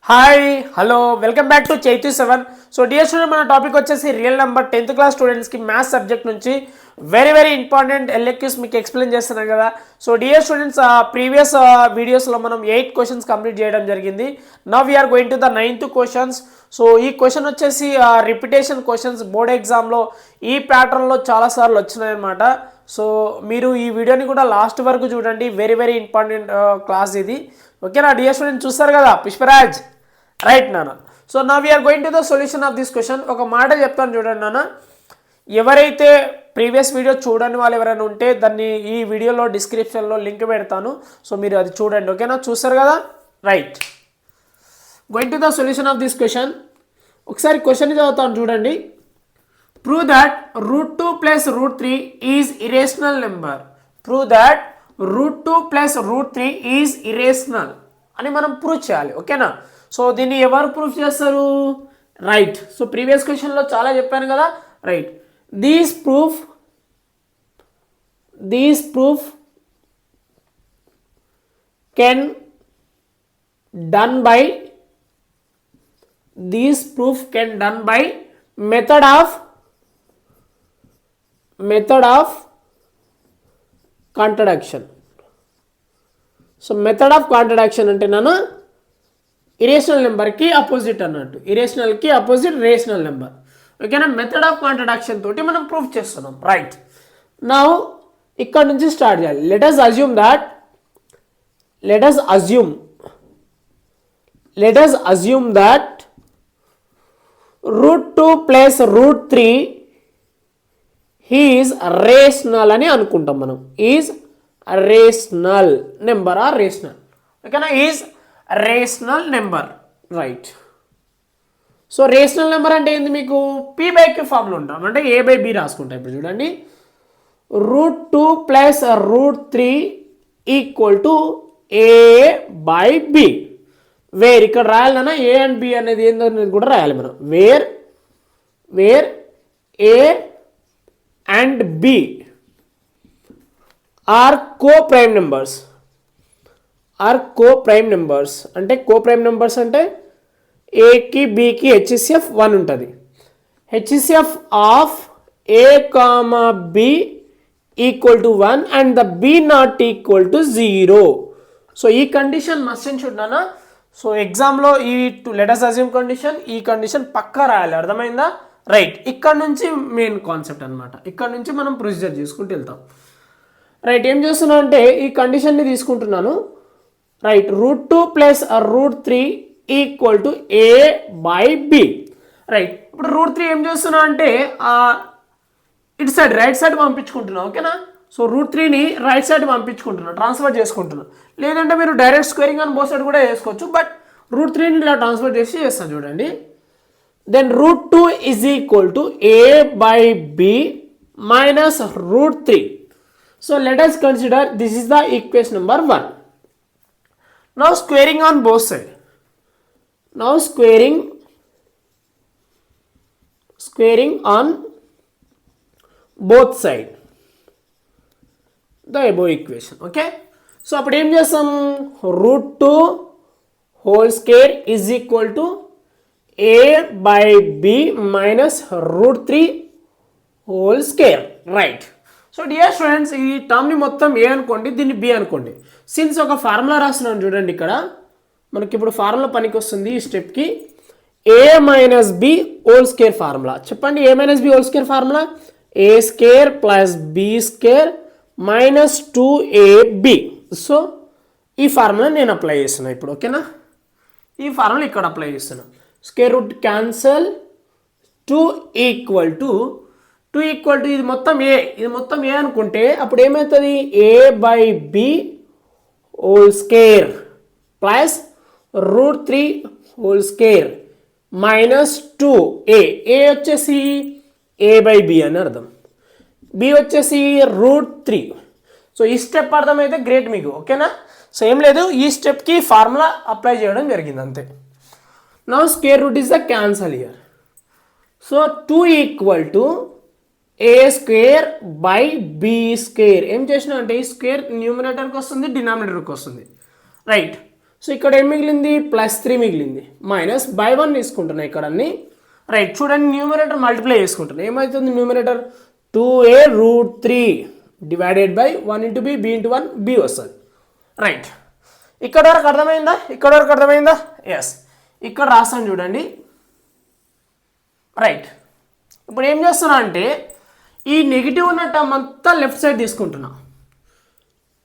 Hi hello welcome back to Chaitu 7. So dear student, మన topic వచ్చేసి real number 10th class స్టూడెంట్స్కి maths subject నుంచి very important LAQs మీకు explain చేస్తున్నాం కదా. సో డియర్ స్టూడెంట్స్, ప్రీవియస్ వీడియోస్లో మనం 8 క్వశ్చన్స్ కంప్లీట్ చేయడం జరిగింది. Now we are going to the 9th questions. So ఈ క్వశ్చన్ వచ్చేసి రిపిటేషన్ క్వశ్చన్స్ బోర్డ్ ఎగ్జామ్లో ఈ ప్యాటర్న్లో చాలాసార్లు వచ్చినాయన్నమాట. సో మీరు ఈ వీడియోని కూడా లాస్ట్ వరకు చూడండి, వెరీ ఇంపార్టెంట్ క్లాస్ ఇది. ఓకేనా డియర్ స్టూడెంట్, చూస్తారు కదా పుష్పరాజ్, రైట్ నాన్న. సో నా we are going to the solution of this question. ఒక మాట చెప్తాను చూడండి నాన్న, ఎవరైతే ప్రీవియస్ వీడియో చూడని వాళ్ళు ఎవరైనా ఉంటే దాన్ని ఈ వీడియోలో డిస్క్రిప్షన్లో లింక్ పెడతాను, సో మీరు అది చూడండి. ఓకేనా, చూస్తారు కదా, right. Going to the solution of this question. ఒకసారి క్వశ్చన్ చదువుతాను చూడండి. Prove that √2 + √3 is irrational number. Prove that √2 + √3 is irrational అని మనం ప్రూవ్ చేయాలి. ఓకేనా, సో దీన్ని ఎవరు ప్రూఫ్ చేస్తారు? రైట్. సో ప్రీవియస్ క్వశ్చన్లో చాలా చెప్పాను కదా, right. These proof can done by method of contradiction. So method of contradiction అంటే నాన్న ఇరేషనల్ నెంబర్కి అపోజిట్ అన్నట్టు, ఇరేషనల్కి అపోజిట్ రేషనల్ నెంబర్. ఓకేనా, మెథడ్ ఆఫ్ కాంట్రడిక్షన్ తోటి మనం ప్రూఫ్ చేస్తున్నాం. రైట్. నౌ ఇక్కడ నుంచి స్టార్ట్ చేయాలి. Let us assume that √2 + √3 is rational అని అనుకుంటాం మనం. Is rational number or rational. ఓకేనా, is rational number, right. So rational number అంటే ఏంది? మీకు p/q ఫామ్లో ఉంటాం, అంటే a/b రాసుకుంటాం. ఇప్పుడు చూడండి, √2 + √3 = a/b. వేర్ ఇక్కడ రాయాలన్నా a అండ్ b అనేది ఏందనేది కూడా రాయాలి మనం. Where a and b are co-prime numbers. అంటే co-prime numbers అంటే a కి b కి HCF 1 ఉంటుంది. HCF of a, b = 1 and the b not equal to 0. So ఈ కండిషన్ మస్ట్ అండ్ షుడ్ నానా. సో ఎగ్జామ్లో ఈ లెట్ us assume కండిషన్, ఈ కండిషన్ పక్కా రాయాలి. అర్థమైందా? రైట్. ఇక్కడ నుంచి మెయిన్ కాన్సెప్ట్ అనమాట. ఇక్కడ నుంచి మనం ప్రొసీజర్ చేసుకుంటూ వెళ్తాం. రైట్. ఏం చేస్తున్నాను అంటే ఈ కండిషన్ని తీసుకుంటున్నాను. రైట్. √2 + √3 = a/b. రైట్. ఇప్పుడు √3 ఏం చేస్తున్నా అంటే ఇటు సైడ్ రైట్ సైడ్ పంపించుకుంటున్నా. ఓకేనా, సో √3ని రైట్ సైడ్ పంపించుకుంటున్నా, ట్రాన్స్ఫర్ చేసుకుంటున్నా. లేదంటే మీరు డైరెక్ట్ స్క్వేరింగ్ అని బోత్ సైడ్ కూడా చేసుకోవచ్చు, బట్ √3ని ఇలా ట్రాన్స్ఫర్ చేస్తాను చూడండి. Then √2 = a/b minus √3. So let us consider this is the equation number 1. Now squaring on both sides. Now squaring on both sides the above equation. Okay, so అప్పుడు ఏం చేస్తాం? √2 whole square = a/b minus √3 whole square. Right. So dear students, ఈ టర్మ్ని మొత్తం ఏ అనుకోండి, దీన్ని B అనుకోండి. Since ఒక formula రాస్తున్నాను చూడండి, ఇక్కడ మనకి ఇప్పుడు ఫార్ములా పనికి వస్తుంది ఈ స్టెప్కి. a - b whole square formula చెప్పండి. a - b whole square formula a² + b² - 2ab. So ఈ ఫార్ములా నేను అప్లై చేస్తున్నా ఇప్పుడు. ఓకేనా, ఈ ఫార్ములా ఇక్కడ అప్లై చేస్తున్నా. స్క్వేర్ రూట్ క్యాన్సల్, 2 = ఇది మొత్తం ఏ అనుకుంటే అప్పుడు ఏమవుతుంది? a/b whole square plus √3 whole square minus 2a. ఏ వచ్చేసి a/b అని అర్థం, b వచ్చేసి √3. సో ఈ స్టెప్ అర్థమైతే గ్రేట్ మీకు. ఓకేనా, సో ఏం లేదు, ఈ స్టెప్కి ఫార్ములా అప్లై చేయడం జరిగింది అంతే. Now square root is the cancel here. So 2 = a² / b². ఏం చేసినా అంటే ఈ స్క్వేర్ న్యూమినేటర్కి వస్తుంది, డినామినేటర్కి వస్తుంది. రైట్. సో ఇక్కడ ఏం మిగిలింది +3 మిగిలింది మైనస్ బై 1 తీసుకుంటున్నా ఇక్కడ అన్ని రైట్. చూడండి న్యూమరేటర్ మల్టిప్లై చేసుకుంటున్నా ఏమవుతుంది numerator 2a√3 divided by 1 × b b × 1 b వస్తుంది రైట్. ఇక్కడ వరకు అర్థమైందా ఎస్. ఇక్కడ రాస్తాను చూడండి రైట్. ఇప్పుడు ఏం చేస్తున్నా అంటే ఈ నెగిటివ్ ఉన్న టర్మ్ అంతా లెఫ్ట్ సైడ్ తీసుకుంటున్నా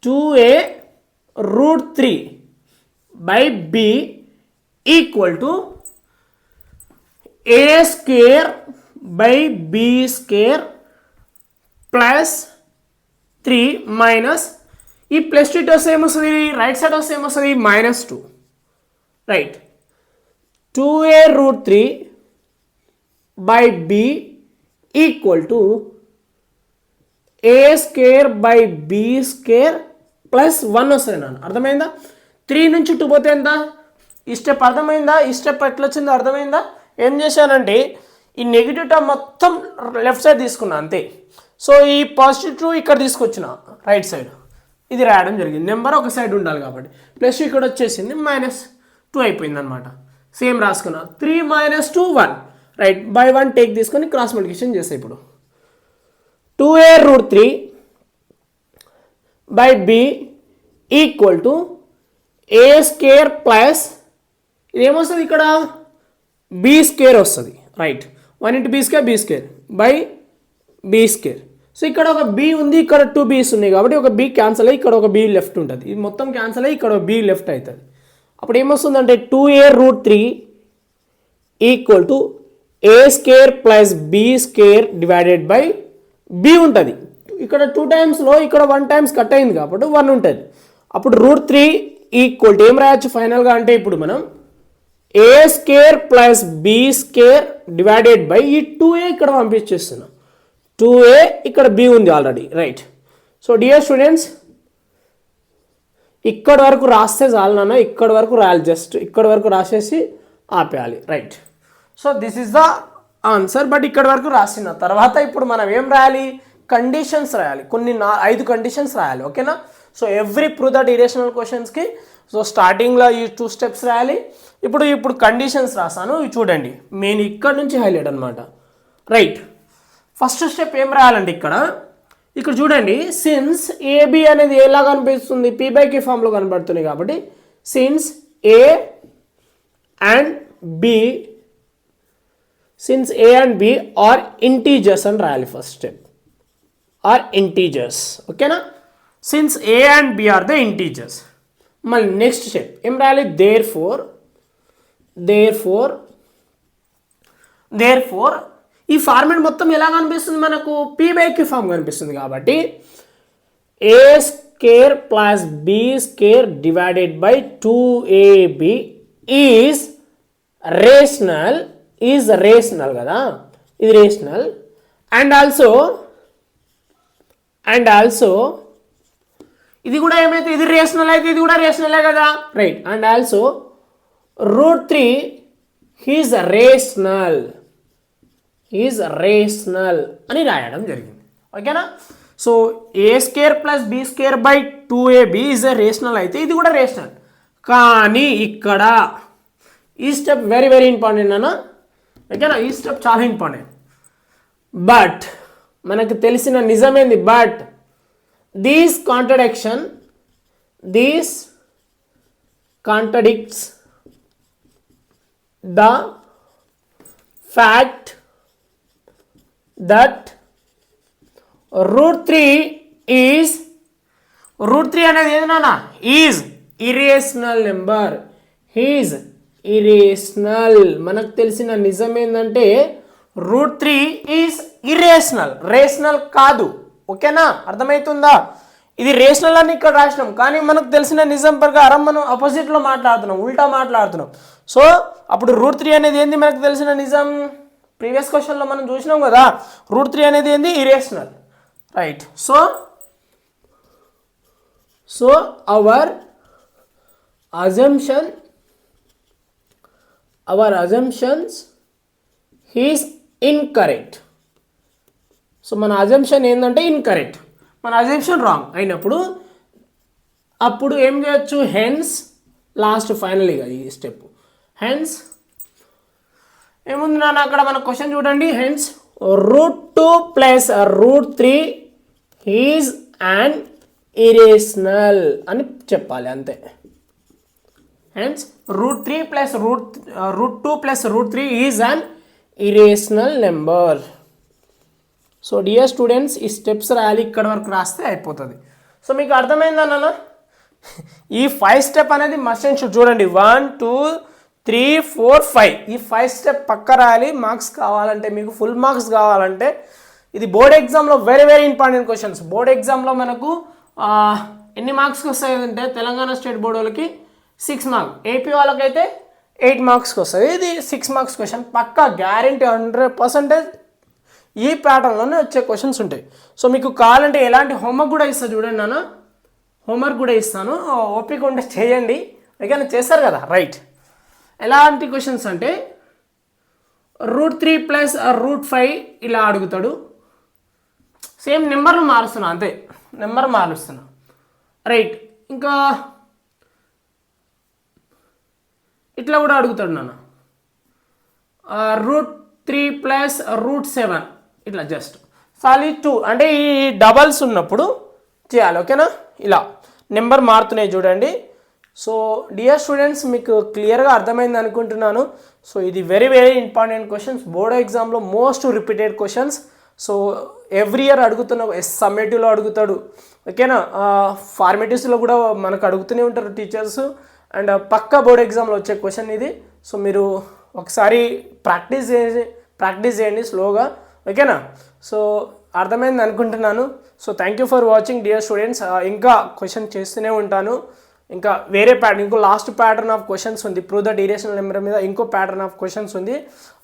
2a√3 by b equal to a² by b² plus 3 minus ఈ ప్లస్ 2 వస్తే ఏమొస్తుంది రైట్ సైడ్ వస్తే ఏమొస్తుంది -2 right. 2a√3 by b equal to a² by b² plus 1 వస్తుంది నాన్న. అర్థమైందా? 3 నుంచి 2 పోతే ఎంత ఈ స్టెప్ అర్థమైందా? ఈ స్టెప్ ఎట్లా వచ్చిందో అర్థమైందా? ఏం చేశానంటే ఈ నెగిటివ్ టర్మ్ మొత్తం లెఫ్ట్ సైడ్ తీసుకున్నా అంతే. సో ఈ +2 ఇక్కడ తీసుకొచ్చిన రైట్ సైడ్ ఇది రాయడం జరిగింది. నెంబర్ ఒక సైడ్ ఉండాలి కాబట్టి ప్లస్ ఇక్కడ వచ్చేసింది -2 అయిపోయింది అనమాట. సేమ్ రాసుకున్నా 3 - 2 1 రైట్. బై 1 టేక్ తీసుకొని క్రాస్ మల్టిప్లికేషన్ చేస్తాయి. ఇప్పుడు 2a√3 by b equal to a² plus ఇదేమొస్తుంది ఇక్కడ b² వస్తుంది right. 1 × b² b² by b². So ఇక్కడ ఒక b ఉంది ఇక్కడ 2 b's ఉన్నాయి కాబట్టి ఒక b క్యాన్సల్ అయ్యి ఇక్కడ ఒక b లెఫ్ట్ ఉంటుంది. ఇది మొత్తం క్యాన్సల్ అయ్యి ఇక్కడ ఒక b లెఫ్ట్ అవుతుంది. అప్పుడు ఏమొస్తుందంటే 2a√3 equal to a² plus b² divided by b ఉంటుంది. ఇక్కడ 2 టైమ్స్లో ఇక్కడ 1 టైమ్స్ కట్ అయింది కాబట్టి 1 ఉంటుంది. అప్పుడు √3 ఈక్వల్ టు ఏం రాయొచ్చు ఫైనల్గా అంటే ఇప్పుడు మనం a² plus b² divided by ఈ 2a ఇక్కడ పంపించేస్తున్నాం. 2a ఇక్కడ b ఉంది already right. So dear students ఇక్కడ వరకు రాస్తే చాలు నాన్న. ఇక్కడ వరకు రాయాలి, జస్ట్ ఇక్కడ వరకు రాసేసి ఆపేయాలి right. So this is the answer. But ఇక్కడ వరకు రాసిన తర్వాత ఇప్పుడు మనం ఏం రాయాలి కండిషన్స్ రాయాలి. కొన్ని 5 కండిషన్స్ రాయాలి ఓకేనా. So every prove that irrational క్వశ్చన్స్కి సో స్టార్టింగ్లో ఈ 2 స్టెప్స్ రాయాలి. ఇప్పుడు కండిషన్స్ రాసాను ఇవి చూడండి. మెయిన్ ఇక్కడ నుంచి హైలైట్ అనమాట రైట్. ఫస్ట్ స్టెప్ ఏం రాయాలండి ఇక్కడ చూడండి. సిన్స్ ఏబి అనేది ఎలా కనిపిస్తుంది p/q ఫామ్లో కనబడుతుంది కాబట్టి since A and B are integers అని రాయాలి. ఫస్ట్ స్టెప్ ఆర్ ఇంటీజర్స్ ఓకేనా. Since A and B are the integers. మళ్ళీ నెక్స్ట్ స్టెప్ ఏం రాయాలి దేర్ ఫోర్ ఈ ఫార్మేట్ మొత్తం ఎలా కనిపిస్తుంది మనకు p/q ఫామ్ కనిపిస్తుంది కాబట్టి a² plus b² divided by 2ab is rational కదా, ఇది రేషనల్. అండ్ ఆల్సో ఇది కూడా ఏమైతే ఇది రేషనల్ అయితే ఇది కూడా రేషనలే కదా right. And also √3 is rational అని రాయడం జరిగింది ఓకేనా. So a² plus b² by 2ab is a rational అయితే ఇది కూడా రేషనల్. కానీ ఇక్కడ ఈ స్టెప్ వెరీ వెరీ ఇంపార్టెంట్ అన్న ఓకేనా. ఈ స్టెప్ చాలా ఇంపార్టెంట్. బట్ మనకు తెలిసిన నిజమేంది but these contradicts the fact that √3 అనేది ఏది నాన్న is irrational number. Is irrational. మనకు తెలిసిన నిజం ఏంటంటే √3 ఈజ్ ఇరేషనల్, రేషనల్ కాదు ఓకేనా. అర్థమవుతుందా? ఇది రేషనల్ అని ఇక్కడ రాసినాం కానీ మనకు తెలిసిన నిజం ప్రకారం మనం ఆపోజిట్లో మాట్లాడుతున్నాం, ఉల్టా మాట్లాడుతున్నాం. సో అప్పుడు √3 అనేది ఏంది మనకు తెలిసిన నిజం ప్రీవియస్ క్వశ్చన్లో మనం చూసినాం కదా. √3 అనేది ఏంది irrational right. So our assumptions is incorrect. So మన అజంప్షన్ ఏంటంటే ఇన్కరెక్ట్, మన అజంప్షన్ రాంగ్ అయినప్పుడు అప్పుడు ఏం చేయొచ్చు హెన్స్ లాస్ట్ ఫైనల్గా ఈ స్టెప్. హెన్స్ ఏముంది నాన్న అక్కడ మన క్వశ్చన్ చూడండి. Hence √2 plus √3 is an irrational అని చెప్పాలి అంతే. Hence √3 plus √2 plus √3 is an irrational number. So dear students ఈ స్టెప్స్ రాయాలి, ఇక్కడ వరకు రాస్తే అయిపోతుంది. సో మీకు అర్థమైందన్న ఈ 5 స్టెప్ అనేది మస్ట్ అండ్ షుడ్ చూడండి. 1 2 3 4 5 ఈ 5 స్టెప్ పక్క రాయాలి. మార్క్స్ కావాలంటే మీకు ఫుల్ మార్క్స్ కావాలంటే ఇది బోర్డ్ ఎగ్జామ్లో very very important questions. Board ఎగ్జామ్లో మనకు ఎన్ని మార్క్స్కి వస్తాయి అంటే తెలంగాణ స్టేట్ బోర్డు వాళ్ళకి 6 మార్క్స్, ఏపీ వాళ్ళకైతే 8 మార్క్స్కి వస్తుంది. ఇది 6 మార్క్స్ క్వశ్చన్ పక్కా గ్యారంటీ 100% ఈ ప్యాటర్న్లోనే వచ్చే క్వశ్చన్స్ ఉంటాయి. సో మీకు కావాలంటే ఎలాంటి హోంవర్క్ కూడా ఇస్తా చూడండి నాన్న, హోంవర్క్ కూడా ఇస్తాను, ఓపిక ఉంటే చేయండి. ఓకేనా, చేస్తారు కదా రైట్. ఎలాంటి క్వశ్చన్స్ అంటే √3 ప్లస్ √5 ఇలా అడుగుతాడు. సేమ్ నెంబర్లు మారుస్తున్నా అంతే, నెంబర్ మారుస్తున్నా రైట్. ఇంకా ఇట్లా కూడా అడుగుతాడు నాన్న √3 ప్లస్ √7 ఇట్లా జస్ట్ సాలిడ్ 2 అంటే ఈ డబల్స్ ఉన్నప్పుడు చేయాలి. ఓకేనా, ఇలా నెంబర్ మారుతున్నాయి చూడండి. సో డియర్ స్టూడెంట్స్ మీకు క్లియర్గా అర్థమైంది అనుకుంటున్నాను. సో ఇది very very important questions, board ఎగ్జామ్లో most repeated questions. So every year అడుగుతున్న సమ్మేటివ్లో అడుగుతాడు. ఓకేనా, ఫార్మేటివ్స్లో కూడా మనకు అడుగుతూనే ఉంటారు టీచర్స్. అండ్ పక్కా బోర్డ్ ఎగ్జామ్లో వచ్చే క్వశ్చన్ ఇది. సో మీరు ఒకసారి ప్రాక్టీస్ చేయండి స్లోగా. ఓకేనా, సో అర్థమైంది అనుకుంటున్నాను. So thank you for watching dear students. ఇంకా క్వశ్చన్ చేస్తూనే ఉంటాను. ఇంకా వేరే ప్యాటర్న్, ఇంకో లాస్ట్ ప్యాటర్న్ ఆఫ్ క్వశ్చన్స్ ఉంది ప్రూవ్ ద ఇరేషనల్ నెంబర్ మీద. ఇంకో ప్యాటర్న్ ఆఫ్ క్వశ్చన్స్ ఉంది,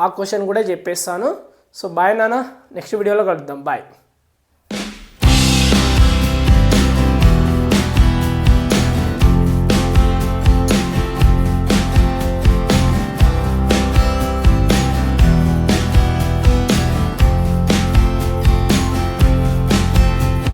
ఆ క్వశ్చన్ కూడా చెప్పేస్తాను. సో బాయ్ నాన్న, నెక్స్ట్ వీడియోలో కలుద్దాం. బాయ్.